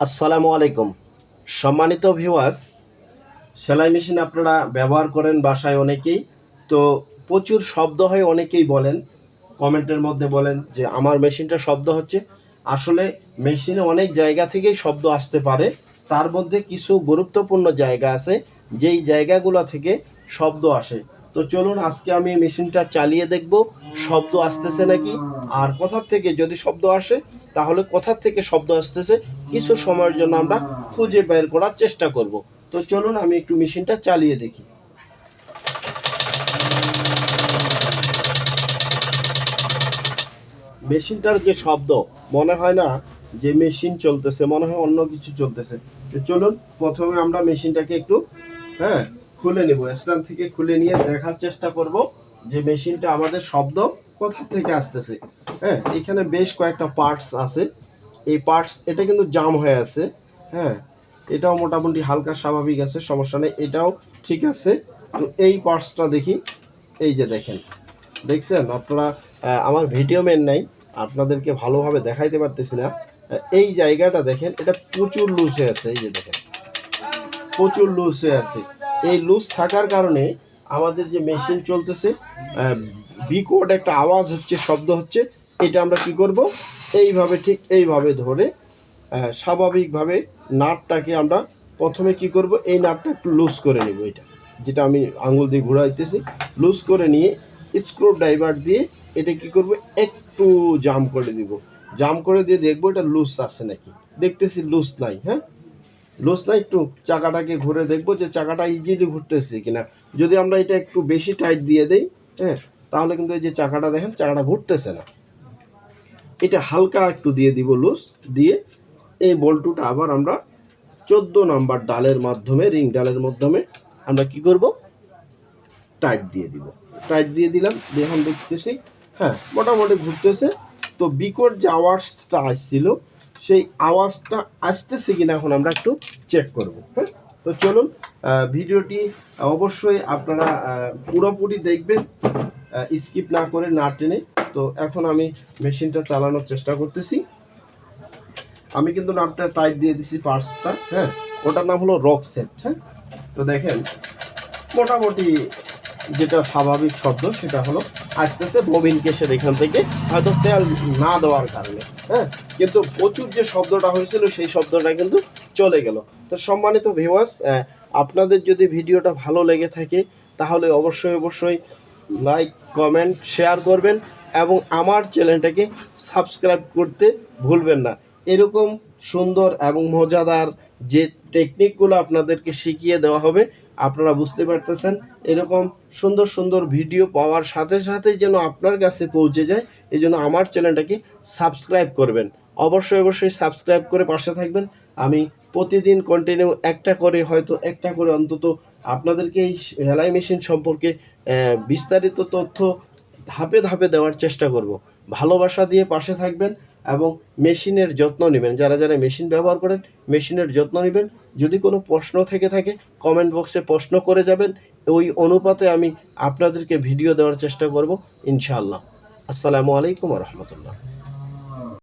আসসালামু আলাইকুম। সম্মানিত ভিউয়ার্স, সেলাই মেশিন আপনারা ব্যবহার করেন বাসায় অনেকেই। তো প্রচুর শব্দ হয়, অনেকেই বলেন, কমেন্টের মধ্যে বলেন যে আমার মেশিনটা শব্দ হচ্ছে। আসলে মেশিনে অনেক জায়গা থেকেই শব্দ আসতে পারে। তার মধ্যে কিছু গুরুত্বপূর্ণ জায়গা আছে যেই জায়গাগুলো থেকে শব্দ আসে। তো চলুন আজকে আমি মেশিনটা চালিয়ে দেখব শব্দ আসতেছে নাকি, আর কোথার থেকে যদি শব্দ আসে তাহলে কোথার থেকে শব্দ আসতেছে কিছু সময়ের জন্য আমরা খুঁজে বের করার চেষ্টা করব। তো চলুন আমি একটু মেশিনটা চালিয়ে দেখি। মেশিনটার যে শব্দ, মনে হয় না যে মেশিন চলতেছে, মনে হয় অন্য কিছু চলতেছে। তো চলুন প্রথমে আমরা মেশিনটাকে একটু খুলে নেব, স্ট্যান্ড থেকে খুলে নিয়ে দেখার চেষ্টা করব যে মেশিনটা আমাদের শব্দ কোথা থেকে আসতেছে। এখানে বেশ কয়েকটা পার্টস আছে। এই পার্টস এটা কিন্তু জাম হয়ে আছে। হ্যাঁ, এটাও মোটামুটি হালকা স্বাভাবিক আছে, সমস্যা নেই, এটাও ঠিক আছে। তো এই পার্টসটা দেখি। এই যে দেখেন, দেখছেন আপনারা? আমার ভিডিও ম্যান নাই, আপনাদেরকে ভালোভাবে দেখাইতে পারতেছি না। এই জায়গাটা দেখেন, এটা প্রচুর লুজ হয়ে আছে। এই যে দেখেন, প্রচুর লুজ হয়ে আছে। এই লুজ থাকার কারণে আমাদের যে মেশিন চলতেছে, বিকট একটা আওয়াজ হচ্ছে, শব্দ হচ্ছে। এটা আমরা কি করব, এইভাবে, ঠিক এইভাবে ধরে স্বাভাবিকভাবে নাটটাকে আমরা প্রথমে কি করব, এই নাটটা একটু লুজ করে নেব। এটা যেটা আমি আঙুল দিয়ে ঘোরাইতেছি, লুজ করে নিয়ে স্ক্রু ড্রাইভার দিয়ে এটা কি করব, একটু জাম করে দিব। জাম করে দিয়ে দেখবো এটা লুজ আছে নাকি। দেখতেছি লুজ নাই। হ্যাঁ, লুজ নাই। একটু চাকাটাকে ঘুরে দেখবো যে চাকাটা ইজিলি ঘুরতেছে কিনা। যদি আমরা এটা একটু বেশি টাইট দিয়ে দেই, তাহলে কিন্তু এই যে চাকাটা দেখেন, চাকাটা ঘুরতেছে না। এটা হালকা একটু দিয়ে দিব লুজ দিয়ে, এই বল্টুটা আবার আমরা 14 নাম্বার ডালের মাধ্যমে, রিং ডালের মাধ্যমে আমরা কি করব, টাইট দিয়ে দিব। টাইট দিয়ে দিলাম, এখন দেখতেছি মোটামুটি ঘুরতেছে। তো বিকট যে আওয়াজটা আসছিল, সেই আওয়াজটা আসতেছে কিনা এখন আমরা একটু চেক করব। তো চলুন ভিডিওটি অবশ্যই আপনারা পুরোপুরি দেখবেন, স্কিপ না করে, না টেনে। তো এখন আমি মেশিনটা চালানোর চেষ্টা করতেছি। আমি কিন্তু নাটটা টাইট দিয়ে দিছি পার্টসটা। ওটার নাম হলো রক সেট। তো দেখেন মোটামুটি যেটা স্বাভাবিক শব্দ সেটা হলো আসতেছে ববিন কেসের এখান থেকে, হয়তো তেল না দেওয়ার কারণে। কিন্তু প্রচুর যে শব্দটা হয়েছিল সেই শব্দটা কিন্তু চলে গেল। তো সম্মানিত ভিউয়ার্স, আপনাদের যদি ভিডিওটা ভালো লেগে থাকে তাহলে অবশ্যই অবশ্যই লাইক, কমেন্ট, শেয়ার করবেন এবং আমার চ্যানেলটাকে সাবস্ক্রাইব করতে ভুলবেন না। এরকম সুন্দর এবং মজাদার যে টেকনিকগুলো আপনাদেরকে শিখিয়ে দেওয়া হবে, আপনারা বুঝতে পারতেছেন, এরকম সুন্দর সুন্দর ভিডিও পাওয়ার সাথে সাথে যেন আপনার কাছে পৌঁছে যায়, এই জন্য আমার চ্যানেলটাকে সাবস্ক্রাইব করবেন। অবশ্যই অবশ্যই সাবস্ক্রাইব করে পাশে থাকবেন। আমি প্রতিদিন কন্টিনিউ একটা করে অন্তত আপনাদেরকে এই সেলাই মেশিন সম্পর্কে বিস্তারিত তথ্য ধাপে ধাপে দেওয়ার চেষ্টা করব। ভালোবাসা দিয়ে পাশে থাকবেন এবং মেশিনের যত্ন নেবেন। যারা যারা মেশিন ব্যবহার করেন, মেশিনের যত্ন নেবেন। যদি কোনো প্রশ্ন থেকে থাকে কমেন্ট বক্সে প্রশ্ন করে যাবেন, ওই অনুপাতে আমি আপনাদেরকে ভিডিও দেওয়ার চেষ্টা করব ইনশাআল্লাহ। আসসালামু আলাইকুম রহমতুল্লাহ।